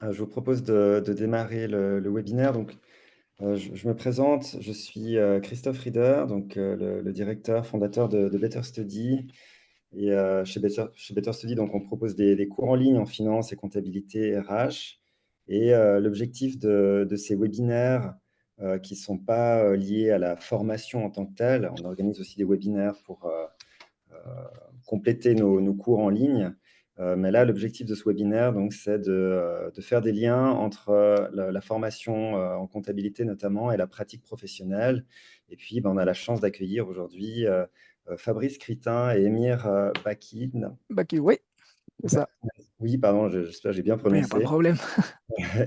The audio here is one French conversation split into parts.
Je vous propose de démarrer le webinaire. Donc, je me présente, je suis Christophe Rieder, donc le directeur fondateur de Better Study. Et chez Better Study, donc, on propose des cours en ligne en finance et comptabilité RH. Et l'objectif de ces webinaires qui ne sont pas liés à la formation en tant que telle, on organise aussi des webinaires pour euh, compléter nos cours en ligne. Mais là, l'objectif de ce webinaire, donc, c'est de faire des liens entre la formation en comptabilité notamment et la pratique professionnelle. Et puis, ben, on a la chance d'accueillir aujourd'hui Fabrice Critin et Émir Bakine. Oui, c'est ça. Oui, pardon, j'espère que j'ai bien Il n'y a pas de prononcé. problème.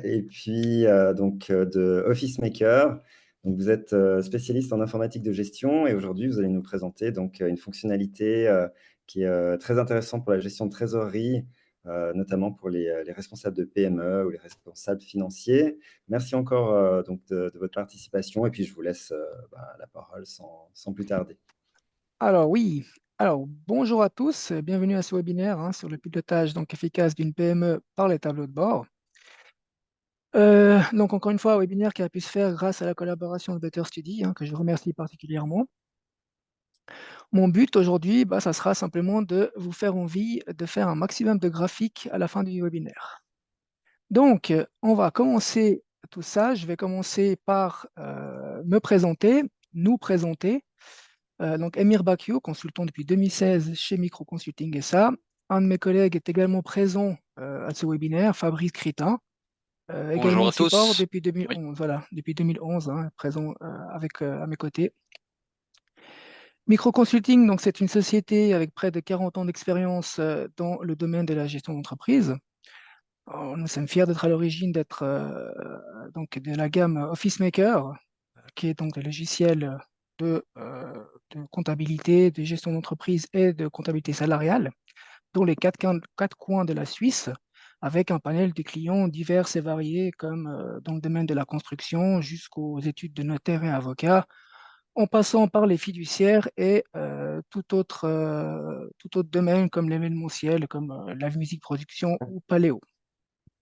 Et puis, donc, de Office Maker. Donc, vous êtes spécialiste en informatique de gestion et aujourd'hui, vous allez nous présenter donc, une fonctionnalité qui est très intéressante pour la gestion de trésorerie, notamment pour les responsables de PME ou les responsables financiers. Merci encore donc de votre participation et puis je vous laisse la parole sans plus tarder. Alors oui, alors bonjour à tous, bienvenue à ce webinaire sur le pilotage donc, efficace d'une PME par les tableaux de bord. Donc encore une fois, un webinaire qui a pu se faire grâce à la collaboration de Better Study, que je remercie particulièrement. Mon but aujourd'hui, ça sera simplement de vous faire envie de faire un maximum de graphiques à la fin du webinaire. Donc, on va commencer tout ça. Je vais commencer par me présenter, nous présenter. Donc, Emir Bakiou, consultant depuis 2016 chez Micro Consulting SA. Un de mes collègues est également présent à ce webinaire, Fabrice Critin, également Bonjour en à support tous. depuis Oui. 2011. Voilà, depuis 2011, présent avec, à mes côtés. Micro Consulting, donc, c'est une société avec près de 40 ans d'expérience dans le domaine de la gestion d'entreprise. Nous sommes fiers d'être à l'origine donc de la gamme Office Maker, qui est donc le logiciel de comptabilité, de gestion d'entreprise et de comptabilité salariale dans les quatre coins de la Suisse, avec un panel de clients divers et variés, comme dans le domaine de la construction jusqu'aux études de notaire et avocat, en passant par les fiduciaires et tout autre domaine comme l'événementiel, comme la musique production ou paléo.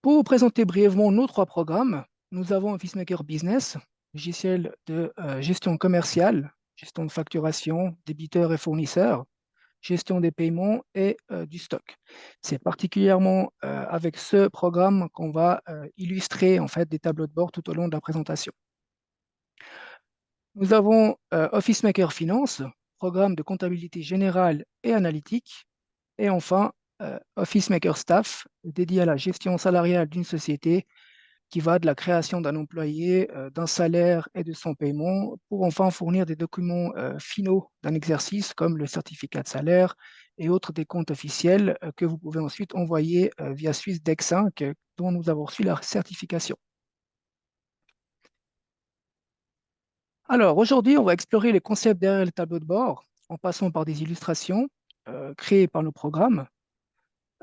Pour vous présenter brièvement nos trois programmes, nous avons Office Maker Business, logiciel de gestion commerciale, gestion de facturation, débiteurs et fournisseurs, gestion des paiements et du stock. C'est particulièrement avec ce programme qu'on va illustrer en fait des tableaux de bord tout au long de la présentation. Nous avons Office Maker Finance, programme de comptabilité générale et analytique, et enfin Office Maker Staff, dédié à la gestion salariale d'une société qui va de la création d'un employé, d'un salaire et de son paiement, pour enfin fournir des documents finaux d'un exercice comme le certificat de salaire et autres des comptes officiels que vous pouvez ensuite envoyer via Suisse DEC 5, dont nous avons reçu la certification. Alors aujourd'hui, on va explorer les concepts derrière le tableau de bord en passant par des illustrations créées par nos programmes.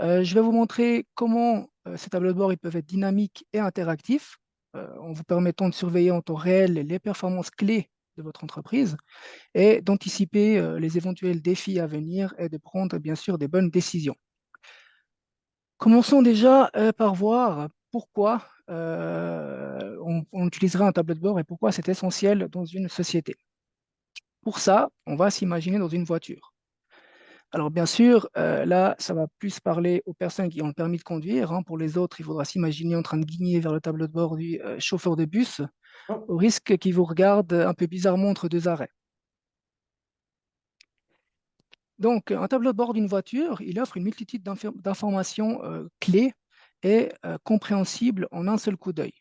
Je vais vous montrer comment ces tableaux de bord ils peuvent être dynamiques et interactifs en vous permettant de surveiller en temps réel les performances clés de votre entreprise et d'anticiper les éventuels défis à venir et de prendre bien sûr des bonnes décisions. Commençons déjà par voir pourquoi on utilisera un tableau de bord et pourquoi c'est essentiel dans une société. Pour ça, on va s'imaginer dans une voiture. Alors bien sûr, là, ça va plus parler aux personnes qui ont le permis de conduire. Pour les autres, il faudra s'imaginer en train de guigner vers le tableau de bord du chauffeur de bus, au risque qu'il vous regarde un peu bizarrement entre deux arrêts. Donc, un tableau de bord d'une voiture, il offre une multitude d'informations clés et compréhensibles en un seul coup d'œil.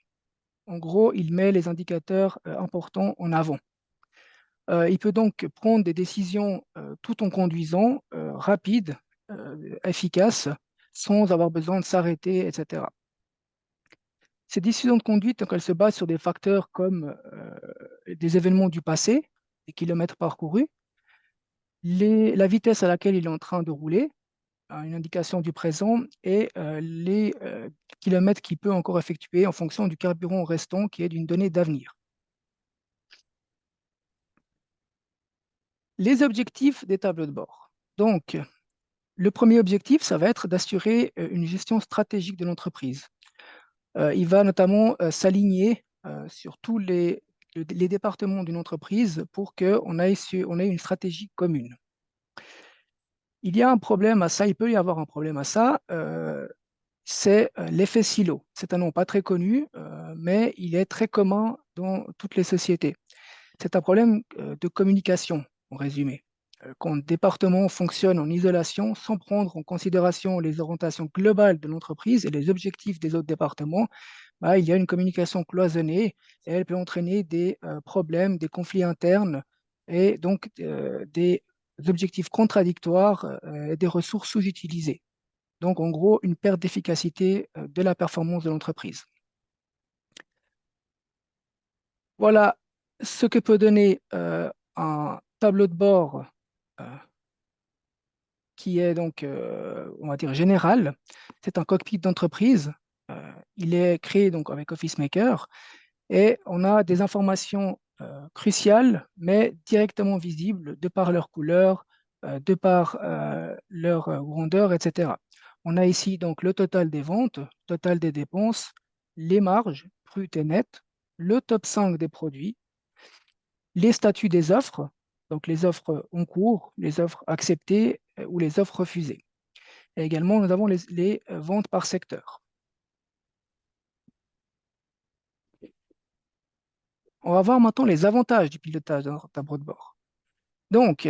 En gros, il met les indicateurs importants en avant. Il peut donc prendre des décisions tout en conduisant, rapides, efficaces, sans avoir besoin de s'arrêter, etc. Ces décisions de conduite, donc, elles se basent sur des facteurs comme des événements du passé, des kilomètres parcourus, la vitesse à laquelle il est en train de rouler, une indication du présent, et les kilomètres qu'il peut encore effectuer en fonction du carburant restant qui est d'une donnée d'avenir. Les objectifs des tableaux de bord. Donc, le premier objectif, ça va être d'assurer une gestion stratégique de l'entreprise. Il va notamment s'aligner sur tous les départements d'une entreprise pour on ait une stratégie commune. Il y a un problème à ça, il peut y avoir un problème à ça, c'est l'effet silo. C'est un nom pas très connu, mais il est très commun dans toutes les sociétés. C'est un problème de communication, en résumé. Quand un département fonctionne en isolation sans prendre en considération les orientations globales de l'entreprise et les objectifs des autres départements, bah, il y a une communication cloisonnée et elle peut entraîner des problèmes, des conflits internes et donc des objectifs contradictoires et des ressources sous-utilisées. Donc, en gros, une perte d'efficacité de la performance de l'entreprise. Voilà ce que peut donner un tableau de bord euh, qui est donc, on va dire, général. C'est un cockpit d'entreprise. Il est créé donc avec Office Maker et on a des informations cruciales, mais directement visibles de par leur couleur, de par leur grandeur, etc. On a ici donc le total des ventes, total des dépenses, les marges brutes et nettes, le top 5 des produits, les statuts des offres, donc les offres en cours, les offres acceptées ou les offres refusées. Et également, nous avons les ventes par secteur. On va voir maintenant les avantages du pilotage d'un tableau de bord. Donc,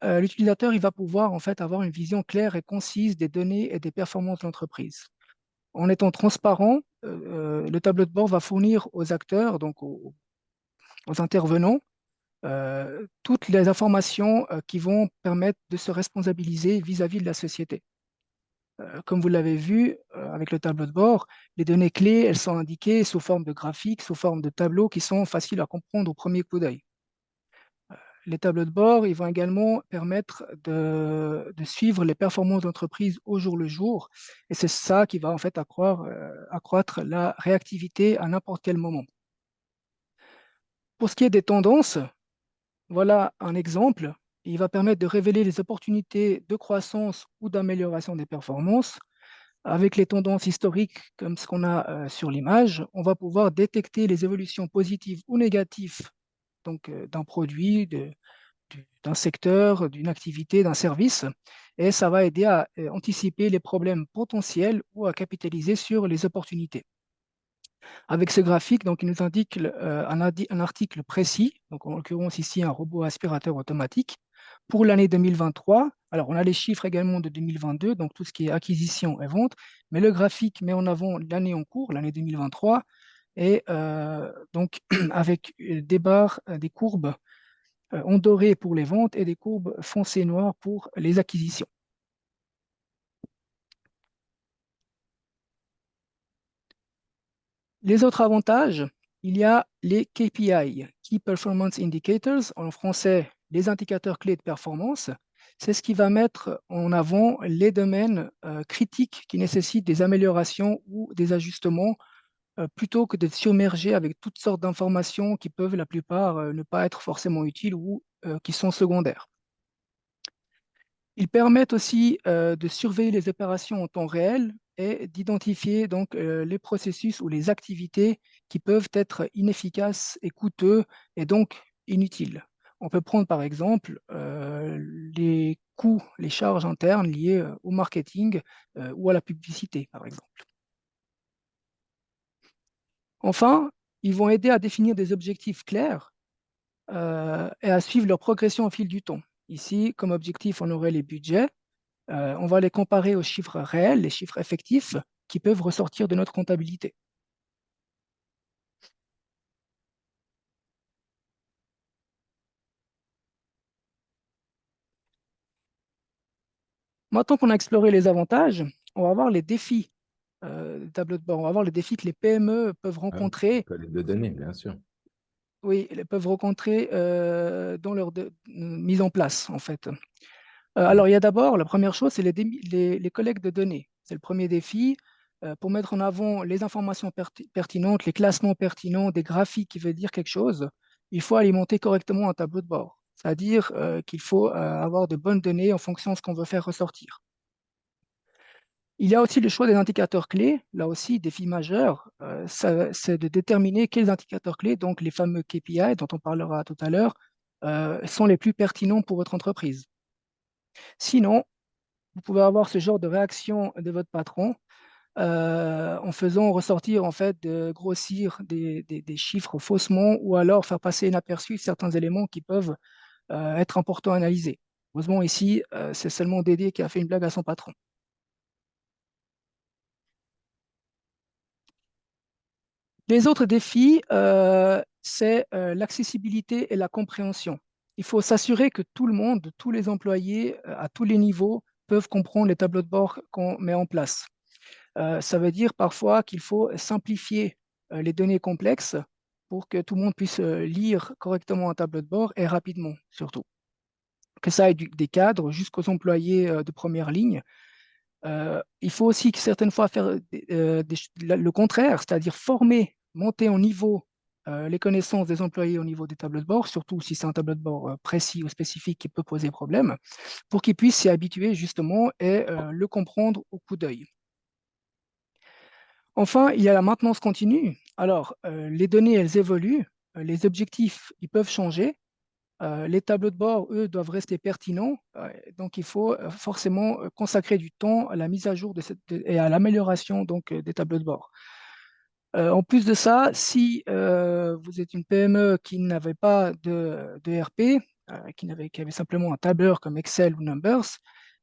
l'utilisateur il va pouvoir en fait avoir une vision claire et concise des données et des performances de l'entreprise. En étant transparent, le tableau de bord va fournir aux acteurs, donc aux intervenants, toutes les informations qui vont permettre de se responsabiliser vis-à-vis de la société. Comme vous l'avez vu avec le tableau de bord, les données clés, elles sont indiquées sous forme de graphiques, sous forme de tableaux qui sont faciles à comprendre au premier coup d'œil. Les tableaux de bord, ils vont également permettre de suivre les performances d'entreprise au jour le jour. Et c'est ça qui va en fait accroître la réactivité à n'importe quel moment. Pour ce qui est des tendances, voilà un exemple. Il va permettre de révéler les opportunités de croissance ou d'amélioration des performances. Avec les tendances historiques comme ce qu'on a sur l'image, on va pouvoir détecter les évolutions positives ou négatives donc, d'un produit, d'un secteur, d'une activité, d'un service, et ça va aider à anticiper les problèmes potentiels ou à capitaliser sur les opportunités. Avec ce graphique, donc, il nous indique un article précis, donc en l'occurrence ici un robot aspirateur automatique, pour l'année 2023. Alors, on a les chiffres également de 2022, donc tout ce qui est acquisition et vente, mais le graphique met en avant l'année en cours, l'année 2023, et donc avec des barres, des courbes en doré pour les ventes et des courbes foncées noires pour les acquisitions. Les autres avantages, il y a les KPI, Key Performance Indicators, en français, les indicateurs clés de performance. C'est ce qui va mettre en avant les domaines critiques qui nécessitent des améliorations ou des ajustements plutôt que de submerger avec toutes sortes d'informations qui peuvent la plupart ne pas être forcément utiles ou qui sont secondaires. Ils permettent aussi de surveiller les opérations en temps réel et d'identifier donc les processus ou les activités qui peuvent être inefficaces et coûteux et donc inutiles. On peut prendre par exemple les coûts, les charges internes liées au marketing ou à la publicité, par exemple. Enfin, ils vont aider à définir des objectifs clairs et à suivre leur progression au fil du temps. Ici, comme objectif, on aurait les budgets. On va les comparer aux chiffres réels, les chiffres effectifs qui peuvent ressortir de notre comptabilité. Maintenant qu'on a exploré les avantages, on va voir les défis du tableau de bord. On va voir les défis que les PME peuvent Ah oui, rencontrer, collecte de données, bien sûr. oui, elles peuvent rencontrer dans leur mise en place, en fait. Mm. Alors, il y a d'abord, la première chose, c'est les collectes de données. C'est le premier défi. Pour mettre en avant les informations pertinentes, les classements pertinents, des graphiques qui veulent dire quelque chose, il faut alimenter correctement un tableau de bord. C'est-à-dire qu'il faut avoir de bonnes données en fonction de ce qu'on veut faire ressortir. Il y a aussi le choix des indicateurs clés. Là aussi, défi majeur, c'est de déterminer quels indicateurs clés, donc les fameux KPI dont on parlera tout à l'heure, sont les plus pertinents pour votre entreprise. Sinon, vous pouvez avoir ce genre de réaction de votre patron en faisant ressortir, en fait, de grossir des chiffres faussement ou alors faire passer inaperçus certains éléments qui peuvent être importants à analyser. Heureusement, ici, c'est seulement Dédé qui a fait une blague à son patron. Les autres défis, c'est l'accessibilité et la compréhension. Il faut s'assurer que tout le monde, tous les employés à tous les niveaux peuvent comprendre les tableaux de bord qu'on met en place. Ça veut dire parfois qu'il faut simplifier les données complexes pour que tout le monde puisse lire correctement un tableau de bord et rapidement surtout. Que ça aille des cadres jusqu'aux employés de première ligne. Il faut aussi que certaines fois faire le contraire, c'est-à-dire former, monter en niveau les connaissances des employés au niveau des tableaux de bord, surtout si c'est un tableau de bord précis ou spécifique qui peut poser problème, pour qu'ils puissent s'y habituer justement et le comprendre au coup d'œil. Enfin, il y a la maintenance continue. Alors, les données, elles évoluent, les objectifs, ils peuvent changer. Les tableaux de bord, eux, doivent rester pertinents. Donc, il faut forcément consacrer du temps à la mise à jour et à l'amélioration donc, des tableaux de bord. En plus de ça, si vous êtes une PME qui n'avait pas de ERP, qui avait simplement un tableur comme Excel ou Numbers,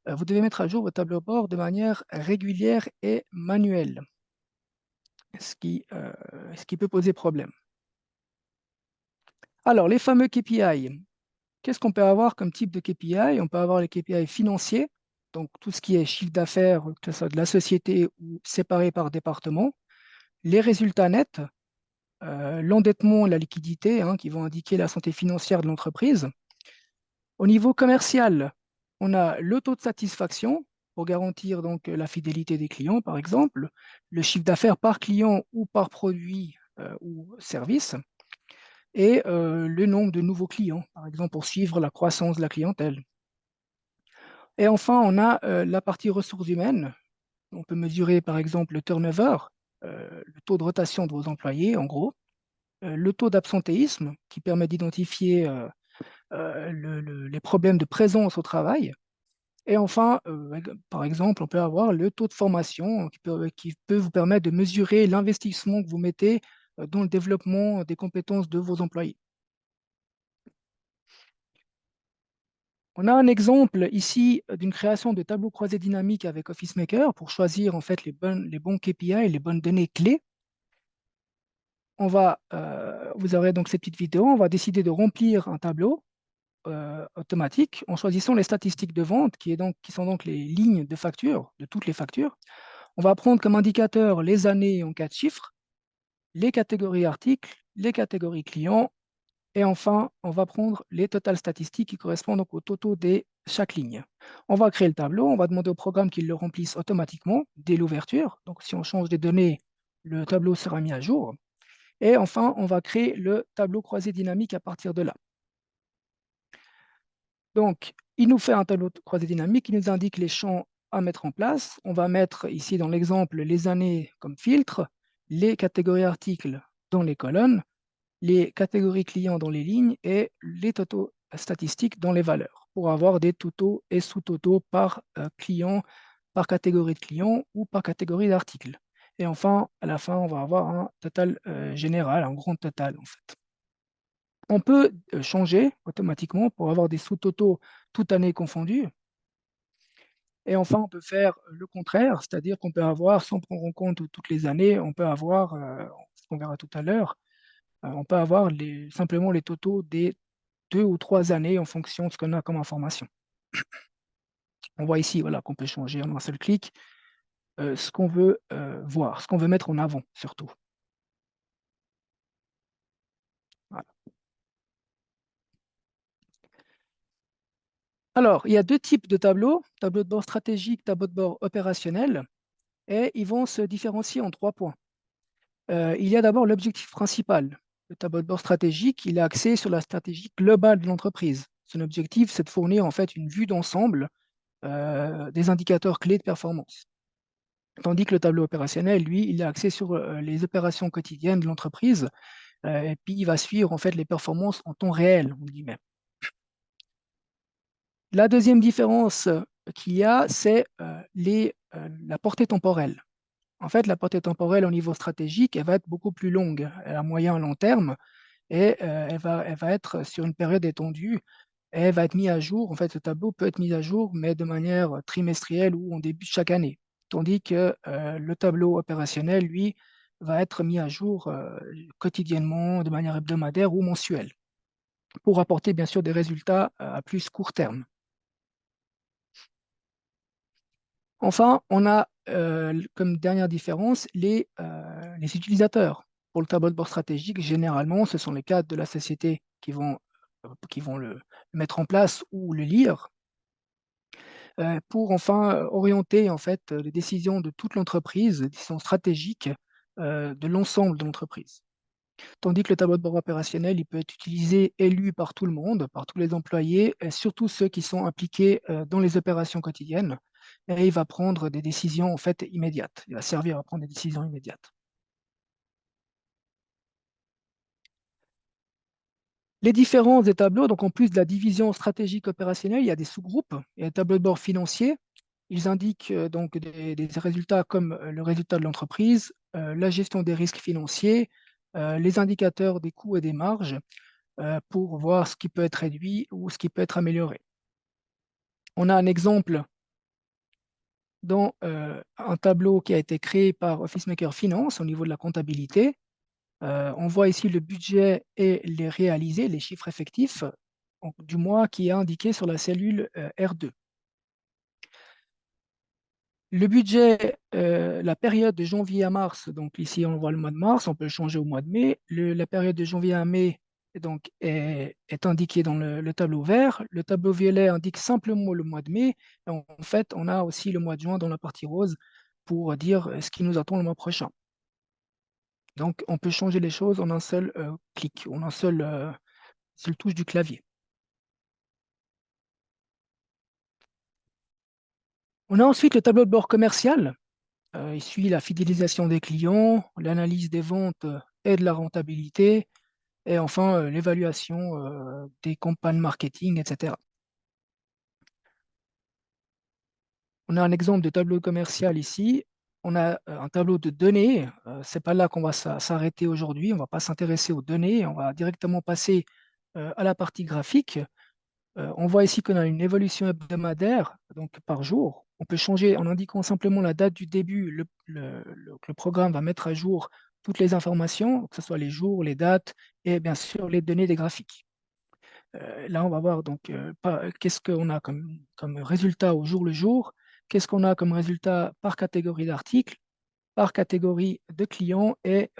vous devez mettre à jour vos tableaux de bord de manière régulière et manuelle, ce qui peut poser problème. Alors, les fameux KPI. Qu'est-ce qu'on peut avoir comme type de KPI? On peut avoir les KPI financiers, donc tout ce qui est chiffre d'affaires, que ce soit de la société ou séparé par département. Les résultats nets, l'endettement et la liquidité, hein, qui vont indiquer la santé financière de l'entreprise. Au niveau commercial, on a le taux de satisfaction pour garantir donc la fidélité des clients, par exemple, le chiffre d'affaires par client ou par produit ou service, et le nombre de nouveaux clients, par exemple, pour suivre la croissance de la clientèle. Et enfin, on a la partie ressources humaines. On peut mesurer, par exemple, le turnover, le taux de rotation de vos employés, en gros, le taux d'absentéisme, qui permet d'identifier les problèmes de présence au travail. Et enfin, par exemple, on peut avoir le taux de formation qui peut vous permettre de mesurer l'investissement que vous mettez dans le développement des compétences de vos employés. On a un exemple ici d'une création de tableaux croisés dynamiques avec OfficeMaker pour choisir en fait les bons KPI et les bonnes données clés. Vous aurez donc ces petites vidéos. On va décider de remplir un tableau automatique en choisissant les statistiques de vente qui sont donc les lignes de facture, de toutes les factures. On va prendre comme indicateur les années en 4 chiffres, les catégories articles, les catégories clients, et enfin, on va prendre les totales statistiques qui correspondent donc aux totaux de chaque ligne. On va créer le tableau, on va demander au programme qu'il le remplisse automatiquement dès l'ouverture. Donc, si on change des données, le tableau sera mis à jour. Et enfin, on va créer le tableau croisé dynamique à partir de là. Donc, il nous fait un tableau croisé dynamique qui nous indique les champs à mettre en place. On va mettre ici dans l'exemple les années comme filtre, les catégories articles dans les colonnes, les catégories clients dans les lignes et les totaux statistiques dans les valeurs pour avoir des totaux et sous-totaux par client, par catégorie de clients ou par catégorie d'articles. Et enfin, à la fin, on va avoir un total général, un grand total en fait. On peut changer automatiquement pour avoir des sous-totaux toute année confondue. Et enfin, on peut faire le contraire, c'est-à-dire qu'on peut avoir, sans prendre en compte toutes les années, on peut avoir, ce qu'on verra tout à l'heure, on peut avoir simplement les totaux des 2 ou 3 années en fonction de ce qu'on a comme information. On voit ici voilà, qu'on peut changer en un seul clic ce qu'on veut voir, ce qu'on veut mettre en avant surtout. Voilà. Alors, il y a 2 types de tableaux, tableau de bord stratégique, tableau de bord opérationnel, et ils vont se différencier en 3 points. Il y a d'abord l'objectif principal. Le tableau de bord stratégique, il est axé sur la stratégie globale de l'entreprise. Son objectif, c'est de fournir en fait une vue d'ensemble des indicateurs clés de performance. Tandis que le tableau opérationnel, lui, il est axé sur les opérations quotidiennes de l'entreprise et puis il va suivre en fait les performances en temps réel, on dit même. La deuxième différence qu'il y a, c'est la portée temporelle. En fait, la portée temporelle au niveau stratégique, elle va être beaucoup plus longue à moyen et long terme et elle va être sur une période étendue et elle va être mise à jour. En fait, ce tableau peut être mis à jour, mais de manière trimestrielle ou en début de chaque année. Tandis que le tableau opérationnel, lui, va être mis à jour quotidiennement, de manière hebdomadaire ou mensuelle, pour apporter bien sûr des résultats à plus court terme. Enfin, on a comme dernière différence les utilisateurs. Pour le tableau de bord stratégique, généralement, ce sont les cadres de la société qui vont le mettre en place ou le lire pour enfin orienter en fait, les décisions de toute l'entreprise, les décisions stratégiques de l'ensemble de l'entreprise. Tandis que le tableau de bord opérationnel, il peut être utilisé et lu par tout le monde, par tous les employés, et surtout ceux qui sont impliqués dans les opérations quotidiennes. Et il va prendre des décisions en fait immédiates. Il va servir à prendre des décisions immédiates. Les différences des tableaux, donc en plus de la division stratégique opérationnelle, il y a des sous-groupes. Il y a un tableau de bord financier. Ils indiquent donc des résultats comme le résultat de l'entreprise, la gestion des risques financiers, les indicateurs des coûts et des marges, pour voir ce qui peut être réduit ou ce qui peut être amélioré. On a un exemple dans un tableau qui a été créé par OfficeMaker Finance au niveau de la comptabilité. On voit ici le budget et les réalisés, les chiffres effectifs du mois qui est indiqué sur la cellule R2. Le budget, la période de janvier à mars, donc ici on voit le mois de mars, on peut le changer au mois de mai. La période de janvier à mai donc, est indiquée dans le tableau vert. Le tableau violet indique simplement le mois de mai. Et en fait, on a aussi le mois de juin dans la partie rose pour dire ce qui nous attend le mois prochain. Donc, on peut changer les choses en un seul clic, en un seule touche du clavier. On a ensuite le tableau de bord commercial. Il suit la fidélisation des clients, l'analyse des ventes et de la rentabilité, et enfin l'évaluation des campagnes marketing, etc. On a un exemple de tableau commercial ici. On a un tableau de données. Ce n'est pas là qu'on va s'arrêter aujourd'hui. On ne va pas s'intéresser aux données. On va directement passer à la partie graphique. On voit ici qu'on a une évolution hebdomadaire, donc par jour. On peut changer en indiquant simplement la date du début. Le programme va mettre à jour toutes les informations, que ce soit les jours, les dates et bien sûr les données des graphiques. Là, on va voir donc qu'est-ce qu'on a comme résultat au jour le jour, qu'est-ce qu'on a comme résultat par catégorie d'articles, par catégorie de clients et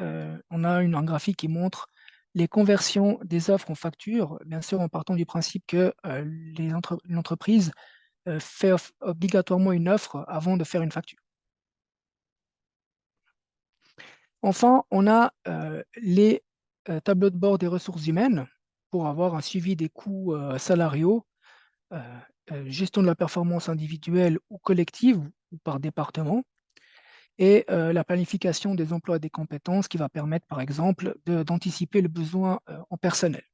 on a un graphique qui montre les conversions des offres en factures, bien sûr en partant du principe que l'entreprise fait obligatoirement une offre avant de faire une facture. Enfin, on a les tableaux de bord des ressources humaines pour avoir un suivi des coûts salariaux, euh, gestion de la performance individuelle ou collective ou par département et la planification des emplois et des compétences qui va permettre, par exemple, d'anticiper le besoin en personnel.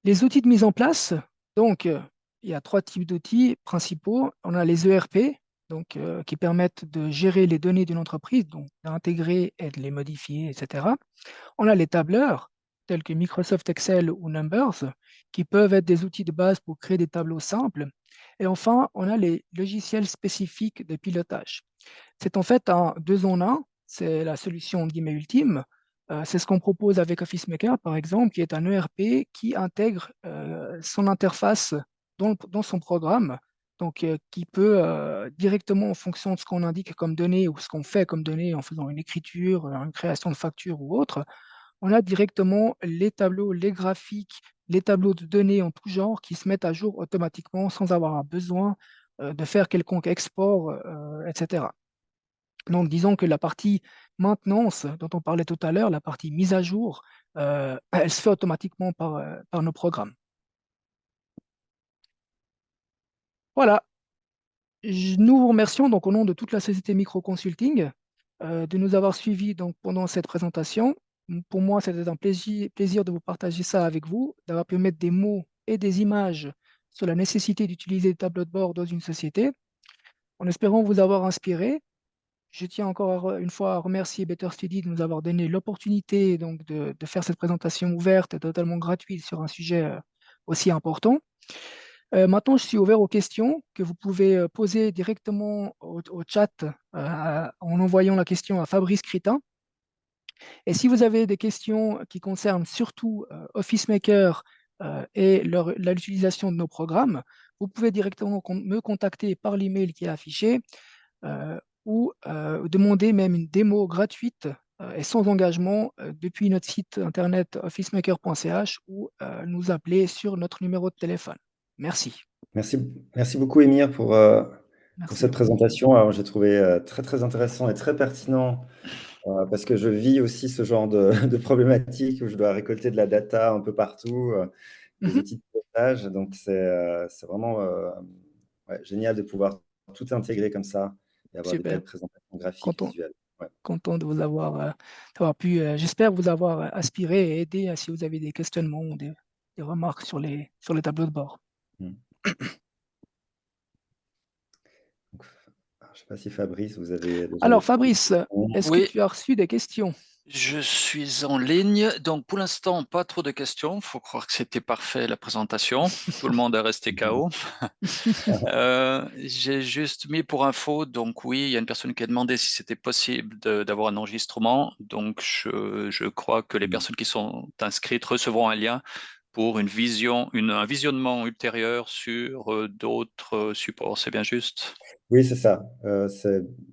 Les outils de mise en place, donc, il y a trois types d'outils principaux. On a les ERP, donc, qui permettent de gérer les données d'une entreprise, donc d'intégrer et de les modifier, etc. On a les tableurs, tels que Microsoft Excel ou Numbers, qui peuvent être des outils de base pour créer des tableaux simples. Et enfin, on a les logiciels spécifiques de pilotage. C'est en fait un deux en un, c'est la solution guillemets ultime. C'est ce qu'on propose avec Office Maker, par exemple, qui est un ERP qui intègre son interface dans son programme, donc qui peut directement, en fonction de ce qu'on indique comme données ou ce qu'on fait comme données en faisant une écriture, une création de facture ou autre, on a directement les tableaux, les graphiques, les tableaux de données en tout genre qui se mettent à jour automatiquement sans avoir besoin de faire quelconque export, etc. Donc, disons que la partie maintenance dont on parlait tout à l'heure, la partie mise à jour, elle se fait automatiquement par nos programmes. Voilà. Nous vous remercions donc au nom de toute la société Microconsulting de nous avoir suivis donc, pendant cette présentation. Pour moi, c'était un plaisir de vous partager ça avec vous, d'avoir pu mettre des mots et des images sur la nécessité d'utiliser des tableaux de bord dans une société. En espérant vous avoir inspiré, je tiens encore une fois à remercier Better Study de nous avoir donné l'opportunité donc de faire cette présentation ouverte et totalement gratuite sur un sujet aussi important. Maintenant, je suis ouvert aux questions que vous pouvez poser directement au chat en envoyant la question à Fabrice Critin. Et si vous avez des questions qui concernent surtout Office Maker et l'utilisation de nos programmes, vous pouvez directement me contacter par l'email qui est affiché ou demander même une démo gratuite et sans engagement depuis notre site internet officemaker.ch ou nous appeler sur notre numéro de téléphone. Merci. Merci, merci beaucoup, Émir, pour Merci cette à vous. présentation. Alors, j'ai trouvé très, très intéressant et très pertinent parce que je vis aussi ce genre de problématique où je dois récolter de la data un peu partout, des Mhm. outils de pilotage. Donc, c'est vraiment ouais, génial de pouvoir tout intégrer comme ça et avoir des Super. belles présentations graphiques, Content, visuelles. Ouais. content de vous avoir, d'avoir pu, j'espère vous avoir aspiré et aidé si vous avez des questionnements ou des remarques sur les tableaux de bord. Mm. Donc, je ne sais pas si Fabrice, vous avez déjà des Alors, petites Fabrice, questions. est-ce que Oui, tu as reçu des questions? je suis en ligne. Donc, pour l'instant, pas trop de questions. Faut croire que c'était parfait la présentation. Tout le monde est resté KO. J'ai juste mis pour info. Donc, oui, il y a une personne qui a demandé si c'était possible d'avoir un enregistrement. Donc, je crois que les personnes qui sont inscrites recevront un lien pour une vision, un visionnement ultérieur sur d'autres supports. C'est bien juste? Oui, c'est ça.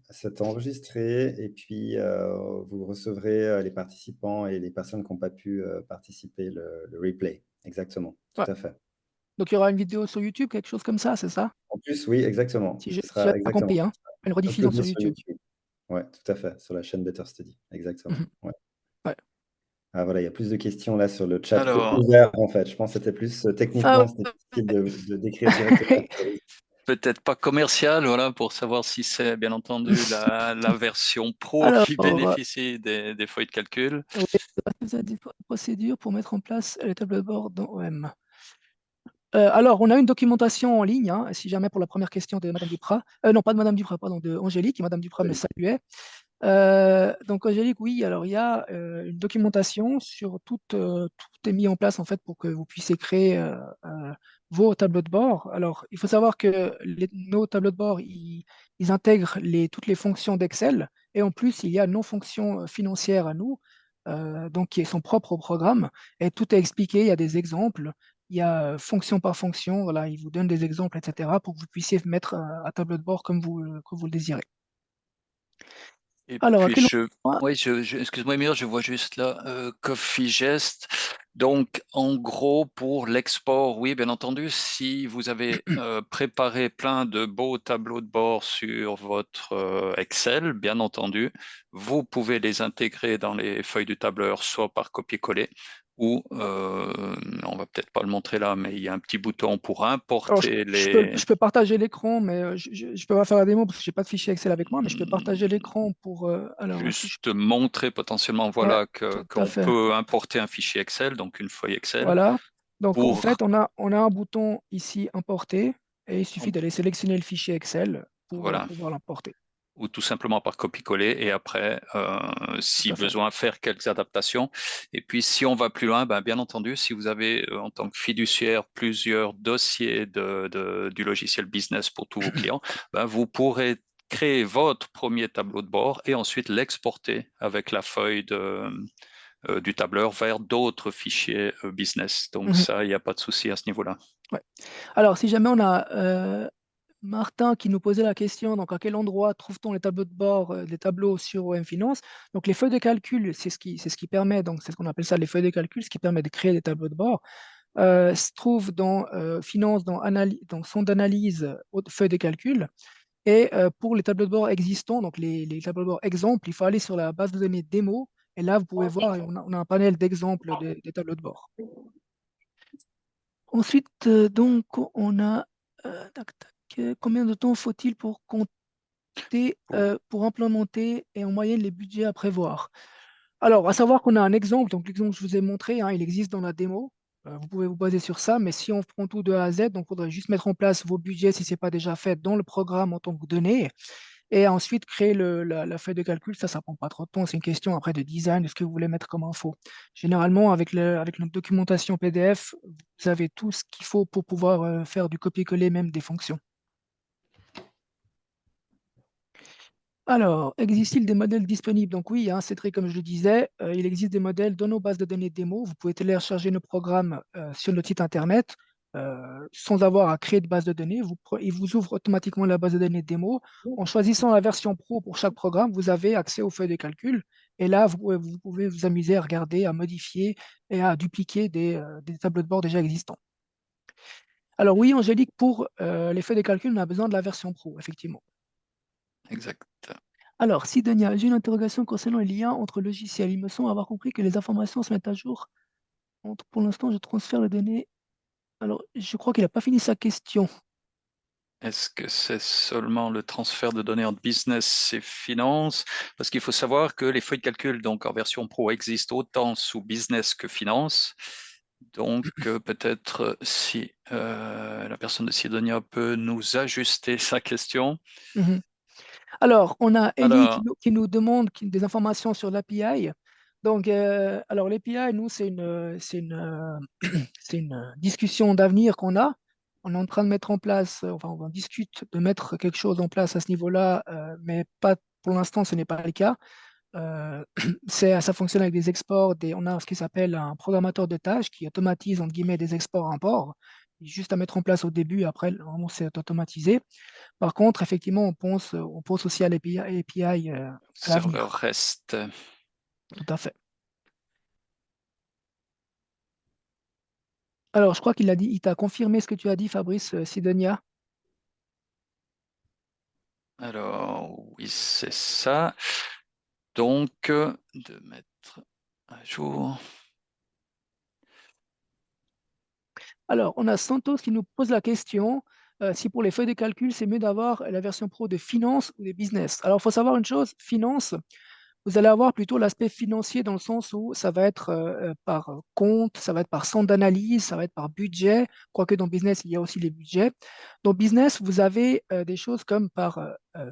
C'est enregistré et puis vous recevrez les participants et les personnes qui n'ont pas pu participer, le replay. Exactement, Ouais. tout à fait. Donc, il y aura une vidéo sur YouTube, quelque chose comme ça, c'est ça? En plus, oui, exactement. Si Ce si j'ai sera bien exactement compris, hein? Une rediffusion uploadé sur sur YouTube. YouTube. Ouais, tout à fait, sur la chaîne Better Study. Exactement. Mhm. Ouais. Ouais. Ah, voilà, il y a plus de questions là sur le chat que Alors, ouvert en fait. Je pense que c'était plus techniquement, c'était difficile de décrire directement. peut-être pas commercial, voilà, pour savoir si c'est bien entendu la version pro Alors, qui bénéficie des feuilles de calcul. oui, vous avez des procédures pour mettre en place les tableaux de bord dans OM. Alors, on a une documentation en ligne, hein, si jamais pour la première question de Madame Duprat, non pas de Madame Duprat, pardon, de Angélique, Madame Duprat me saluait. Donc Angélique, oui, alors il y a une documentation sur tout est mis en place en fait pour que vous puissiez créer vos tableaux de bord. Alors, il faut savoir que nos tableaux de bord, ils intègrent toutes les fonctions d'Excel et en plus, il y a nos fonctions financières à nous, donc qui sont propres au programme et tout est expliqué, il y a des exemples. Il y a fonction par fonction, voilà, il vous donne des exemples, etc., pour que vous puissiez mettre un tableau de bord comme vous le désirez. Et Alors, à puis quel endroit? oui, excuse-moi Emile, je vois juste là Coffee Gest. Donc en gros pour l'export, oui, bien entendu, si vous avez préparé plein de beaux tableaux de bord sur votre Excel, bien entendu, vous pouvez les intégrer dans les feuilles du tableur, soit par copier-coller, ou on va peut-être pas le montrer là, mais il y a un petit bouton pour Alors, importer les je peux partager l'écran, mais je peux pas faire la démo parce que j'ai pas de fichier Excel avec moi, mais je peux partager l'écran pour. Alors, si je... juste montrer potentiellement Ouais, voilà tout à qu'on fait. peut importer un fichier Excel, donc une feuille Excel, Voilà. Donc, en pour fait, on a un bouton ici importer et il suffit d'aller sélectionner le fichier Excel pour voilà, pouvoir l'importer. ou tout simplement par copier-coller et après, Tout si à fait. besoin, faire quelques adaptations. Et puis, si on va plus loin, ben, bien entendu, si vous avez en tant que fiduciaire plusieurs dossiers du logiciel business pour tous vos clients, ben, vous pourrez créer votre premier tableau de bord et ensuite l'exporter avec la feuille du tableur vers d'autres fichiers business. Donc Mhm. ça, il n'y a pas de souci à ce niveau-là. Ouais. Alors, si jamais on a Martin qui nous posait la question, donc à quel endroit trouve-t-on les tableaux de bord, les tableaux sur OM Finance? Donc les feuilles de calcul, c'est ce qui permet, donc c'est ce qu'on appelle ça les feuilles de calcul, ce qui permet de créer des tableaux de bord, se trouve dans Finance, dans son d'analyse, feuilles de calcul. Et pour les tableaux de bord existants, donc les tableaux de bord exemples, il faut aller sur la base de données démo. Et là, vous pouvez voir, on a un panel d'exemples des tableaux de bord. Ensuite, donc, on a tac, tac. combien de temps faut-il pour compter, pour implémenter et en moyenne les budgets à prévoir? Alors, à savoir qu'on a un exemple, donc l'exemple que je vous ai montré, hein, il existe dans la démo. Vous pouvez vous baser sur ça, mais si on prend tout de A à Z, donc il faudrait juste mettre en place vos budgets si ce n'est pas déjà fait dans le programme en tant que données, et ensuite créer la feuille de calcul. Ça prend pas trop de temps. C'est une question après de design, de ce que vous voulez mettre comme info. Généralement, avec notre documentation PDF, vous avez tout ce qu'il faut pour pouvoir faire du copier-coller même des fonctions. Alors, existe-t-il des modèles disponibles? Donc oui, hein, c'est très comme je le disais, il existe des modèles dans nos bases de données démo. Vous pouvez télécharger nos programmes sur notre site internet sans avoir à créer de base de données. Il vous ouvre automatiquement la base de données démo. En choisissant la version pro pour chaque programme, vous avez accès aux feuilles de calcul. Et là, vous pouvez vous amuser à regarder, à modifier et à dupliquer des tableaux de bord déjà existants. Alors oui, Angélique, pour les feuilles de calcul, on a besoin de la version pro, effectivement. Exact. Alors, Sidonia, j'ai une interrogation concernant les liens entre logiciels. Il me semble avoir compris que les informations se mettent à jour. Pour l'instant, je transfère les données. Alors, je crois qu'il n'a pas fini sa question. Est-ce que c'est seulement le transfert de données entre business et finance? Parce qu'il faut savoir que les feuilles de calcul, donc en version pro, existent autant sous business que finance. Donc, peut-être si la personne de Sidonia peut nous ajuster sa question. Mhm. Alors, on a Ellie Alors, qui nous demande des informations sur l'API. Donc, alors l'API, nous, c'est une discussion d'avenir qu'on a. On est en train de mettre en place, enfin, on discute de mettre quelque chose en place à ce niveau-là, mais pas pour l'instant, ce n'est pas le cas. Ça fonctionne avec des exports, on a ce qui s'appelle un programmateur de tâches qui automatise entre guillemets des exports-imports. Juste à mettre en place au début, après, vraiment, c'est automatisé. Par contre, effectivement, on pense aussi à l'API à serveur l'avenir. reste. Tout à fait. Alors, je crois qu'il a dit, il t'a confirmé ce que tu as dit, Fabrice Sidonia. Alors, oui, c'est ça. Donc, de mettre à jour. Alors, on a Santos qui nous pose la question si pour les feuilles de calcul, c'est mieux d'avoir la version pro de finance ou de business. Alors, il faut savoir une chose, finance, vous allez avoir plutôt l'aspect financier dans le sens où ça va être par compte, ça va être par centre d'analyse, ça va être par budget, quoique dans business, il y a aussi les budgets. Dans business, vous avez des choses comme par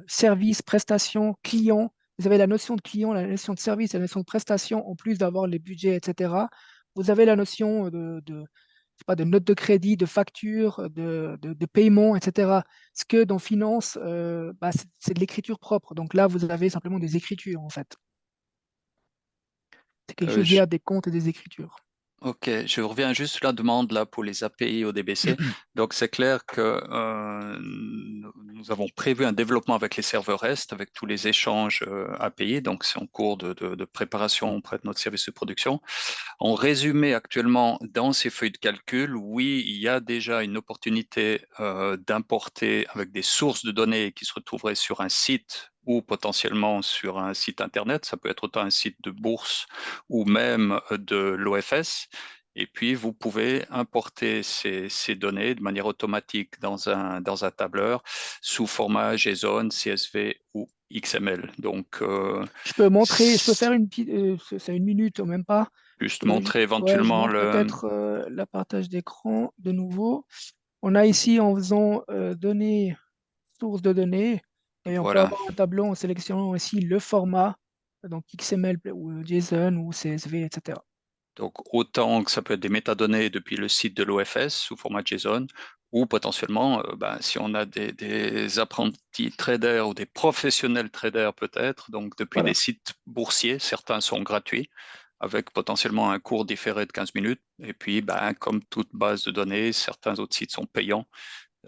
service, prestation, client. Vous avez la notion de client, la notion de service, la notion de prestation, en plus d'avoir les budgets, etc. Vous avez la notion je sais pas, de notes de crédit, de facture, de paiement, etc. Ce que dans finance, bah, c'est de l'écriture propre. Donc là, vous avez simplement des écritures, en fait. C'est quelque chose lié Je- à des comptes et des écritures. Ok, je reviens juste sur la demande là pour les API au DBC. Donc c'est clair que nous avons prévu un développement avec les serveurs REST, avec tous les échanges API. Donc c'est en cours de préparation auprès de notre service de production. En résumé, actuellement, dans ces feuilles de calcul, oui, il y a déjà une opportunité d'importer avec des sources de données qui se retrouveraient sur un site ou potentiellement sur un site Internet. Ça peut être autant un site de bourse ou même de l'OFS. Et puis, vous pouvez importer ces données de manière automatique dans un tableur sous format JSON, CSV ou XML. Donc, Je peux faire une petite, c'est une minute ou même pas. juste Faudrait montrer ouais, je éventuellement montre le... peut-être la partage d'écran de nouveau. On a ici, en faisant données, source de données, et on peut Voilà. avoir un tableau en sélectionnant aussi le format, donc XML ou JSON ou CSV, etc. Donc, autant que ça peut être des métadonnées depuis le site de l'OFS sous format JSON, ou potentiellement, si on a des apprentis traders ou des professionnels traders peut-être, donc depuis des Voilà, sites boursiers, certains sont gratuits, avec potentiellement un cours différé de 15 minutes. Et puis, comme toute base de données, certains autres sites sont payants,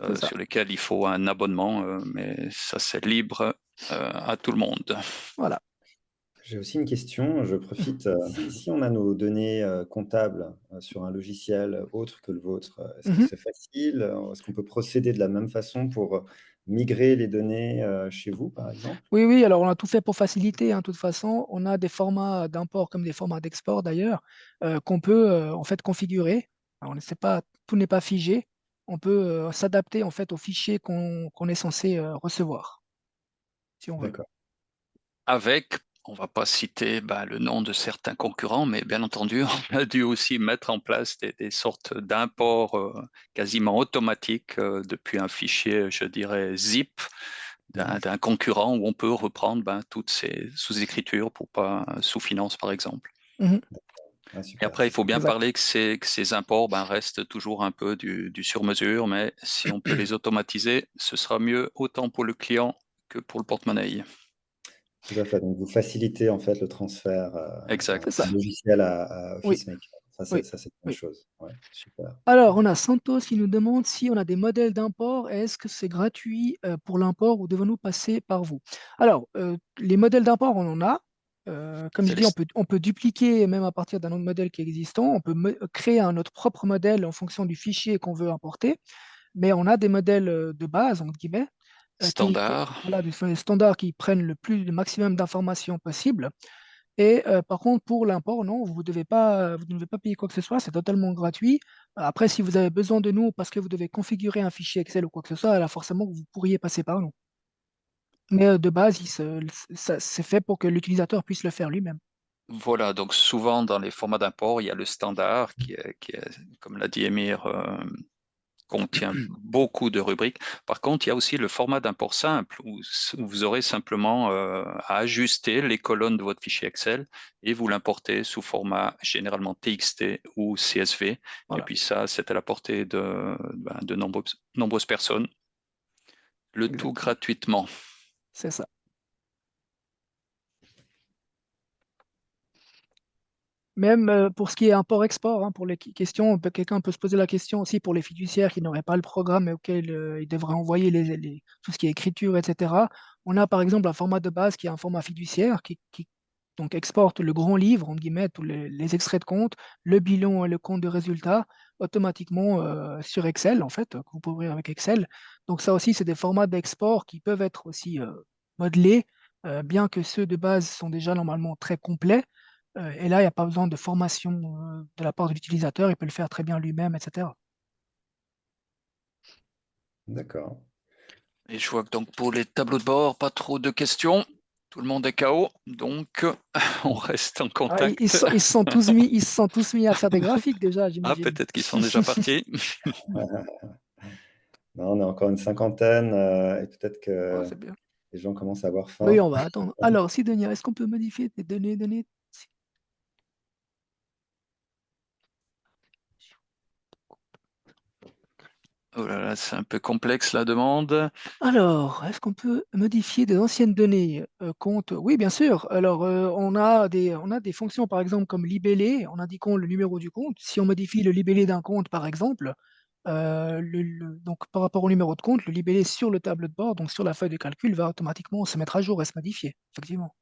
c'est ça. sur lesquels il faut un abonnement, mais ça, c'est libre à tout le monde. Voilà. J'ai aussi une question, je profite. Si on a nos données comptables sur un logiciel autre que le vôtre, est-ce que Mhm. c'est facile? Est-ce qu'on peut procéder de la même façon pour migrer les données chez vous, par exemple? Oui, oui, alors on a tout fait pour faciliter, hein, de toute façon. On a des formats d'import comme des formats d'export d'ailleurs qu'on peut en fait configurer. Alors, on ne sait pas, tout n'est pas figé. on peut s'adapter en fait au fichier qu'on est censé recevoir, si on veut. D'accord. Avec, on ne va pas citer le nom de certains concurrents, mais bien entendu, on a dû aussi mettre en place des sortes d'imports quasiment automatiques depuis un fichier, je dirais, zip d'un concurrent où on peut reprendre toutes ces sous-écritures pour pas sous-finance, par exemple. Mhm. Ah, Et super. après, il faut bien Exact. parler que ces imports restent toujours un peu du sur-mesure, mais si on peut les automatiser, ce sera mieux autant pour le client que pour le porte-monnaie. Tout à fait. Donc, vous facilitez en fait le transfert d'un C'est ça. Exact. logiciel à Oui, OfficeMaker. oui, Ça, c'est une bonne oui. chose. Ouais, super. Alors, on a Santos qui nous demande si on a des modèles d'import, est-ce que c'est gratuit pour l'import ou devons-nous passer par vous? Alors, les modèles d'import, on en a. Comme je C'est les dis, on peut dupliquer même à partir d'un autre modèle qui est existant. On peut créer notre propre modèle en fonction du fichier qu'on veut importer. Mais on a des modèles de base, entre guillemets, standards. voilà, des standards qui prennent le maximum d'informations possible. Et par contre, pour l'import, non, vous ne devez pas payer quoi que ce soit, c'est totalement gratuit. Après, si vous avez besoin de nous parce que vous devez configurer un fichier Excel ou quoi que ce soit, là, forcément, vous pourriez passer par nous. Mais de base, c'est fait pour que l'utilisateur puisse le faire lui-même. Voilà, donc souvent dans les formats d'import, il y a le standard comme l'a dit Emir, contient beaucoup de rubriques. Par contre, il y a aussi le format d'import simple où vous aurez simplement à ajuster les colonnes de votre fichier Excel et vous l'importez sous format généralement TXT ou CSV. Et Voilà, puis ça, c'est à la portée de nombreuses personnes, le tout exactement. gratuitement. C'est ça. Même pour ce qui est import-export, hein, pour les questions, quelqu'un peut se poser la question aussi pour les fiduciaires qui n'auraient pas le programme et auxquels ils devraient envoyer tout ce qui est écriture, etc. On a par exemple un format de base qui est un format fiduciaire qui donc exporte le grand livre, entre guillemets, tous les extraits de compte, le bilan et le compte de résultat automatiquement sur Excel, en fait, que vous pouvez ouvrir avec Excel. Donc ça aussi, c'est des formats d'export qui peuvent être aussi modelés, bien que ceux de base sont déjà normalement très complets. Et là, il n'y a pas besoin de formation de la part de l'utilisateur, il peut le faire très bien lui-même, etc. D'accord. Et je vois que donc pour les tableaux de bord, pas trop de questions. Tout le monde est KO, donc on reste en Ah, contact. ils se sont tous mis à faire des graphiques déjà, Ah, j'imagine. peut-être qu'ils sont déjà partis. Non, on est encore une cinquantaine et peut-être Oh, que c'est bien. les gens commencent à avoir Oui, faim. on va attendre. Alors, Sidonia, est-ce qu'on peut modifier tes données? Oh là là, c'est un peu complexe la demande. Alors, est-ce qu'on peut modifier des anciennes données compte? Oui, bien sûr. Alors, on a des fonctions, par exemple, comme libeller, en indiquant le numéro du compte. Si on modifie le libellé d'un compte, par exemple, donc par rapport au numéro de compte, le libellé sur le tableau de bord, donc sur la feuille de calcul, va automatiquement se mettre à jour et se modifier, effectivement.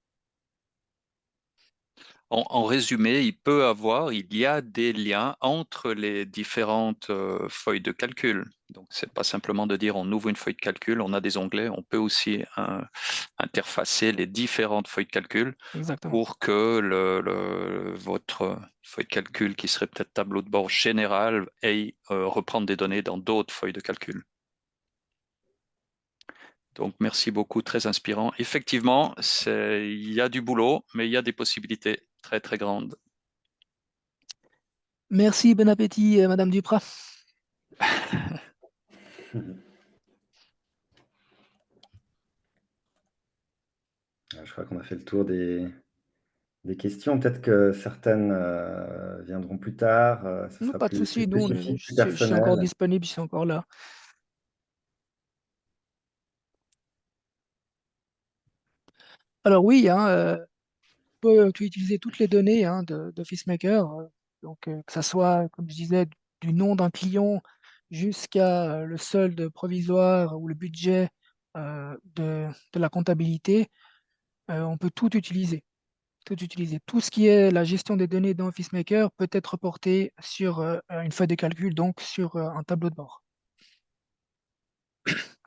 En résumé, il y a des liens entre les différentes feuilles de calcul. Donc, c'est pas simplement de dire on ouvre une feuille de calcul, on a des onglets, on peut aussi interfacer les différentes feuilles de calcul Exactement. pour que votre feuille de calcul, qui serait peut-être tableau de bord général, aille reprendre des données dans d'autres feuilles de calcul. Donc, merci beaucoup, très inspirant. Effectivement, il y a du boulot, mais il y a des possibilités très, très grandes. Merci, bon appétit, Madame Duprat. Je crois qu'on a fait le tour des questions. Peut-être que certaines viendront plus tard. Ce Non, sera pas de plus souci, nous, spécifique, plus je suis encore personnel. disponible, je suis encore là. Alors oui, hein, tu utiliser toutes les données hein, d'OfficeMaker, donc que ça soit, comme je disais, du nom d'un client jusqu'à le solde provisoire ou le budget de la comptabilité, on peut tout utiliser. Tout utiliser. Tout ce qui est la gestion des données dans OfficeMaker peut être reporté sur une feuille de calcul, donc sur un tableau de bord.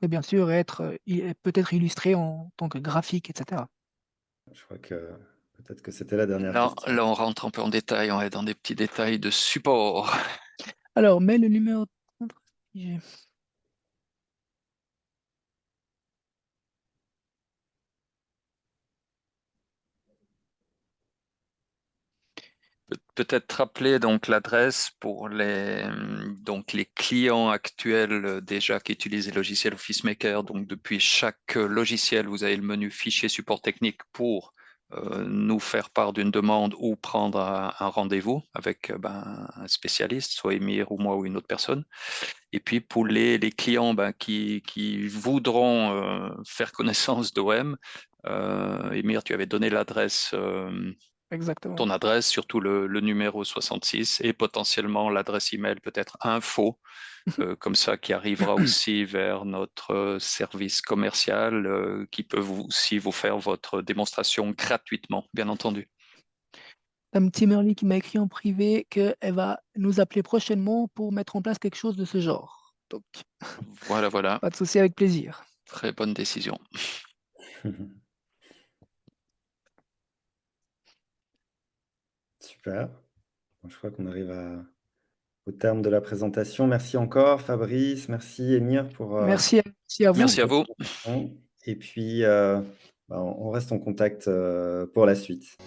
Et bien sûr, peut être illustré en tant que graphique, etc. Je crois que peut-être que c'était la dernière Là, question. là, on rentre un peu en détail, on est dans des petits détails de support. Alors, mets le numéro. J'ai- Peut-être rappeler donc l'adresse pour donc les clients actuels déjà qui utilisent les logiciels Office Maker. Donc depuis chaque logiciel, vous avez le menu fichier support technique pour nous faire part d'une demande ou prendre un rendez-vous avec un spécialiste, soit Emir ou moi ou une autre personne. Et puis pour les clients qui voudront faire connaissance d'OM, Emir, tu avais donné l'adresse. Exactement. Ton adresse, surtout le numéro 66 et potentiellement l'adresse email peut-être info, comme ça qui arrivera aussi vers notre service commercial qui peut aussi vous faire votre démonstration gratuitement, bien entendu. Un petit Merly qui m'a écrit en privé qu'elle va nous appeler prochainement pour mettre en place quelque chose de ce genre. Donc, Voilà, voilà. pas de souci, avec plaisir. Très bonne décision. Super. Je crois qu'on arrive au terme de la présentation. Merci encore, Fabrice. Merci, Émir, Merci à vous. Merci à vous. présentation. Et puis, on reste en contact pour la suite.